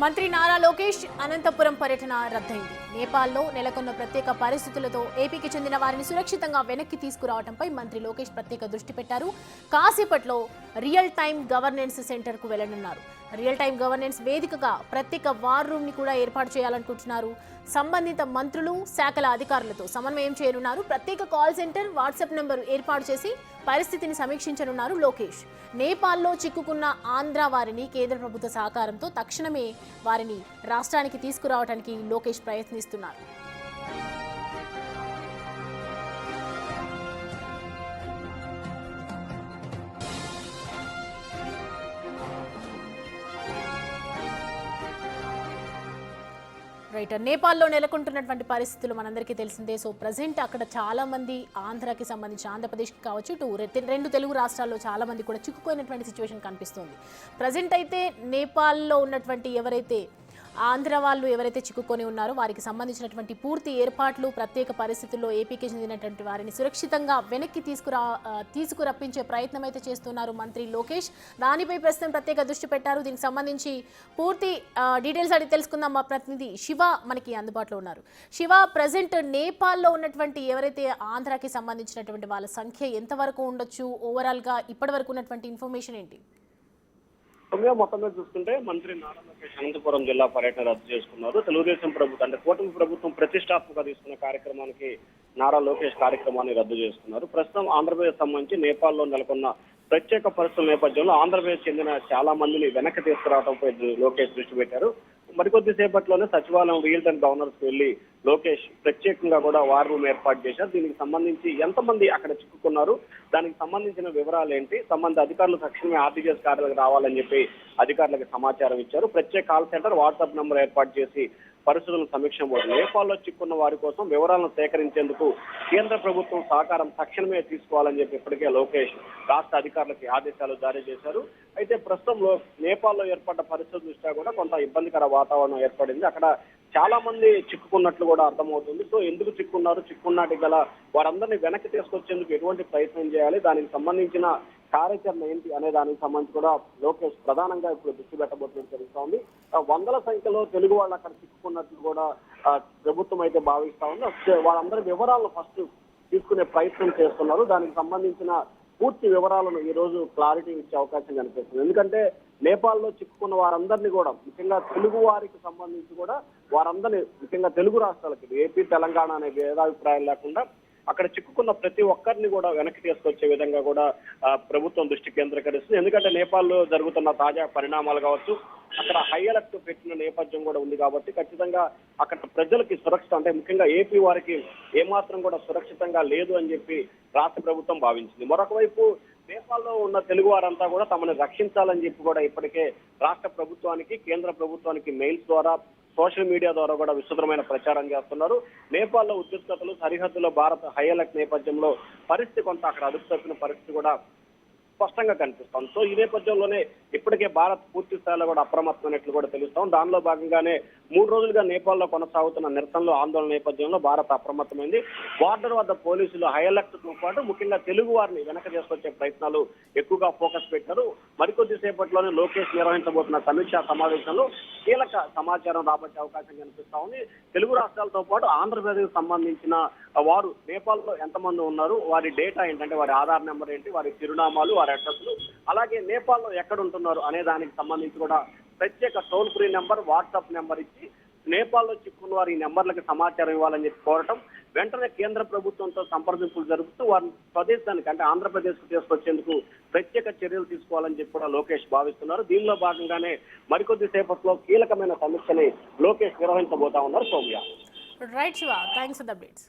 మంత్రి నారా లోకేష్ అనంతపురం పర్యటన రద్దయింది. నేపాల్లో నెలకొన్న ప్రత్యేక పరిస్థితులతో ఏపీకి చెందిన వారిని సురక్షితంగా వెనక్కి తీసుకురావడంపై మంత్రి లోకేష్ ప్రత్యేక దృష్టి పెట్టారు. కాసేపట్లో రియల్ టైమ్ గవర్నెన్స్ సెంటర్ కు వెళ్లనున్నారు. రియల్ టైమ్ గవర్నెన్స్ వేదికగా ప్రత్యేక వార్ రూమ్ ని కూడా ఏర్పాటు చేయాలనుకుంటున్నారు. సంబంధిత మంత్రులు, శాఖల అధికారులతో సమన్వయం చేయనున్నారు. ప్రత్యేక కాల్ సెంటర్, వాట్సాప్ నెంబర్ ఏర్పాటు చేసి పరిస్థితిని సమీక్షించనున్నారు లోకేష్. నేపాల్లో చిక్కుకున్న ఆంధ్ర వారిని కేంద్ర ప్రభుత్వ సహకారంతో తక్షణమే వారిని రాష్ట్రానికి తీసుకురావడానికి లోకేష్ ప్రయత్నిస్తున్నారు. రైట్, నేపాల్లో నెలకొంటున్నటువంటి పరిస్థితులు మనందరికీ తెలిసిందే. సో ప్రజెంట్ అక్కడ చాలా మంది ఆంధ్రాకి సంబంధించి, ఆంధ్రప్రదేశ్కి కావచ్చు, రెండు తెలుగు రాష్ట్రాల్లో చాలా మంది కూడా చిక్కుపోయినటువంటి సిచ్యువేషన్ కనిపిస్తుంది. ప్రజెంట్ అయితే నేపాల్లో ఉన్నటువంటి ఎవరైతే ఆంధ్ర వాళ్ళు ఎవరైతే చిక్కుకొని ఉన్నారో వారికి సంబంధించినటువంటి పూర్తి ఏర్పాట్లు, ప్రత్యేక పరిస్థితుల్లో ఏపీకి చెందినటువంటి వారిని సురక్షితంగా వెనక్కి తీసుకురప్పించే ప్రయత్నం అయితే చేస్తున్నారు మంత్రి లోకేష్. దానిపై ప్రస్తుతం ప్రత్యేక దృష్టి పెట్టారు. దీనికి సంబంధించి పూర్తి డీటెయిల్స్ అడిగి తెలుసుకుందాం. మా ప్రతినిధి శివ మనకి అందుబాటులో ఉన్నారు. శివ, ప్రజెంట్ నేపాల్లో ఉన్నటువంటి ఎవరైతే ఆంధ్రాకి సంబంధించినటువంటి వాళ్ళ సంఖ్య ఎంతవరకు ఉండొచ్చు? ఓవరాల్గా ఇప్పటి వరకు ఉన్నటువంటి ఇన్ఫర్మేషన్ ఏంటి? మొత్తం మీద చూస్తుంటే మంత్రి నారా లోకేష్ అనంతపురం జిల్లా పర్యటన రద్దు చేసుకున్నారు. తెలుగుదేశం ప్రభుత్వం అంటే కూటమి ప్రభుత్వం ప్రతిష్టాత్మక తీసుకున్న కార్యక్రమానికి నారా లోకేష్ కార్యక్రమాన్ని రద్దు చేసుకున్నారు. ప్రస్తుతం ఆంధ్రప్రదేశ్ సంబంధించి నేపాల్లో నెలకొన్న ప్రత్యేక పరిస్థితుల నేపథ్యంలో ఆంధ్రప్రదేశ్ చెందిన చాలా మందిని వెనక్కి తీసుకురావడంపై లోకేష్ దృష్టి పెట్టారు. మరికొద్ది సేపట్లోనే సచివాలయం రియల్ టైమ్ గవర్నర్స్ వెళ్లి లోకేష్ ప్రత్యేకంగా కూడా వార్ రూమ్ ఏర్పాటు చేశారు. దీనికి సంబంధించి ఎంతమంది అక్కడ చిక్కుకున్నారు, దానికి సంబంధించిన వివరాలు ఏంటి, సంబంధిత అధికారులు తక్షణమే ఆర్టీజీఎస్ కార్యాలకు రావాలని చెప్పి అధికారులకు సమాచారం ఇచ్చారు. ప్రత్యేక కాల్ సెంటర్, వాట్సాప్ నంబర్ ఏర్పాటు చేసి పరిస్థితులను సమీక్షించబోతుంది. నేపాల్లో చిక్కున్న వారి కోసం వివరాలను సేకరించేందుకు కేంద్ర ప్రభుత్వం సహకారం తక్షణమే తీసుకోవాలని చెప్పి ఇప్పటికే లోకేష్ రాష్ట్ర అధికారులకి ఆదేశాలు జారీ చేశారు. అయితే ప్రస్తుతంలో నేపాల్లో ఏర్పడ్డ పరిస్థితుల దృష్ట్యా కూడా కొంత ఇబ్బందికర వాతావరణం ఏర్పడింది. అక్కడ చాలా మంది చిక్కుకున్నట్లు కూడా అర్థమవుతుంది. సో ఎందుకు చిక్కున్నాటికి గల వారందరినీ వెనక్కి తీసుకొచ్చేందుకు ఎటువంటి ప్రయత్నం చేయాలి, దానికి సంబంధించిన కార్యాచరణ ఏంటి అనే దానికి సంబంధించి కూడా లోకేష్ ప్రధానంగా ఇప్పుడు దృష్టి పెట్టబోతున్నట్టు తెలుస్తోంది. వందల సంఖ్యలో తెలుగు వాళ్ళు అక్కడ చిక్కుకున్నట్లు కూడా ప్రభుత్వం అయితే భావిస్తా ఉంది. వాళ్ళందరి వివరాలను ఫస్ట్ తీసుకునే ప్రయత్నం చేస్తున్నారు. దానికి సంబంధించిన పూర్తి వివరాలను ఈ రోజు క్లారిటీ ఇచ్చే అవకాశం కనిపిస్తుంది. ఎందుకంటే నేపాల్లో చిక్కుకున్న వారందరినీ కూడా, ముఖ్యంగా తెలుగు వారికి సంబంధించి కూడా వారందరినీ, ముఖ్యంగా తెలుగు రాష్ట్రాలకి, ఏపీ తెలంగాణ అనే భేదాభిప్రాయాలు లేకుండా అక్కడ చిక్కుకున్న ప్రతి ఒక్కరిని కూడా వెనక్కి తీసుకొచ్చే విధంగా కూడా ప్రభుత్వం దృష్టి కేంద్రీకరిస్తుంది. ఎందుకంటే నేపాల్లో జరుగుతున్న తాజా పరిణామాలు కావచ్చు, అక్కడ హై అలర్ట్ పెట్టిన నేపథ్యం కూడా ఉంది కాబట్టి ఖచ్చితంగా అక్కడ ప్రజలకి సురక్షిత, అంటే ముఖ్యంగా ఏపీ వారికి ఏమాత్రం కూడా సురక్షితంగా లేదు అని చెప్పి రాష్ట్ర ప్రభుత్వం భావించింది. మరొక వైపు నేపాల్లో ఉన్న తెలుగు వారంతా కూడా తమని రక్షించాలని చెప్పి కూడా ఇప్పటికే రాష్ట్ర ప్రభుత్వానికి, కేంద్ర ప్రభుత్వానికి మెయిల్స్ ద్వారా, సోషల్ మీడియా ద్వారా కూడా విస్తృతమైన ప్రచారం చేస్తున్నారు. నేపాల్లో ఉద్రిక్తతలు, సరిహద్దులో భారత్ హై అలర్ట్ నేపథ్యంలో పరిస్థితి కొంత అక్కడ అదుపు తప్పిన పరిస్థితి కూడా స్పష్టంగా కనిపిస్తోంది. సో ఈ నేపథ్యంలోనే ఇప్పటికే భారత్ పూర్తి స్థాయిలో కూడా అప్రమత్తమైనట్లు కూడా తెలుస్తాం. దానిలో భాగంగానే 3 రోజులుగా నేపాల్లో కొనసాగుతున్న నిరసనలు, ఆందోళన నేపథ్యంలో భారత్ అప్రమత్తమైంది. బార్డర్ వద్ద పోలీసులు హై అలర్ట్ తో పాటు ముఖ్యంగా తెలుగు వారిని వెనక తీసుకొచ్చే ప్రయత్నాలు ఎక్కువగా ఫోకస్ పెట్టారు. మరికొద్ది సేపట్లోనే లోకేష్ నిర్వహించబోతున్న సమీక్షా సమావేశంలో కీలక సమాచారం రాబట్టే అవకాశం కనిపిస్తా ఉంది. తెలుగు రాష్ట్రాలతో పాటు ఆంధ్రప్రదేశ్ సంబంధించిన వారు నేపాల్లో ఎంతమంది ఉన్నారు, వారి డేటా ఏంటంటే వారి ఆధార్ నెంబర్ ఏంటి, వారి చిరునామాలు, వారి అడ్రస్లు, అలాగే నేపాల్లో ఎక్కడ ఉంటున్నారు అనే దానికి సంబంధించి కూడా ప్రత్యేక toll free number, WhatsApp number ఇచ్చి నేపాల్లో చిక్కున్న వారు ఈ నెంబర్లకు సమాచారం ఇవ్వాలని చెప్పి కోరటం, వెంటనే కేంద్ర ప్రభుత్వంతో సంప్రదింపులు జరుపుతూ వారిని స్వదేశానికి, అంటే ఆంధ్రప్రదేశ్ కు తీసుకొచ్చేందుకు ప్రత్యేక చర్యలు తీసుకోవాలని చెప్పి కూడా లోకేష్ భావిస్తున్నారు. దీనిలో భాగంగానే మరికొద్ది సేపట్లో కీలకమైన సమీక్షని లోకేష్ నిర్వహించబోతా ఉన్నారు. Soumya. Right Shiva, thanks for the updates.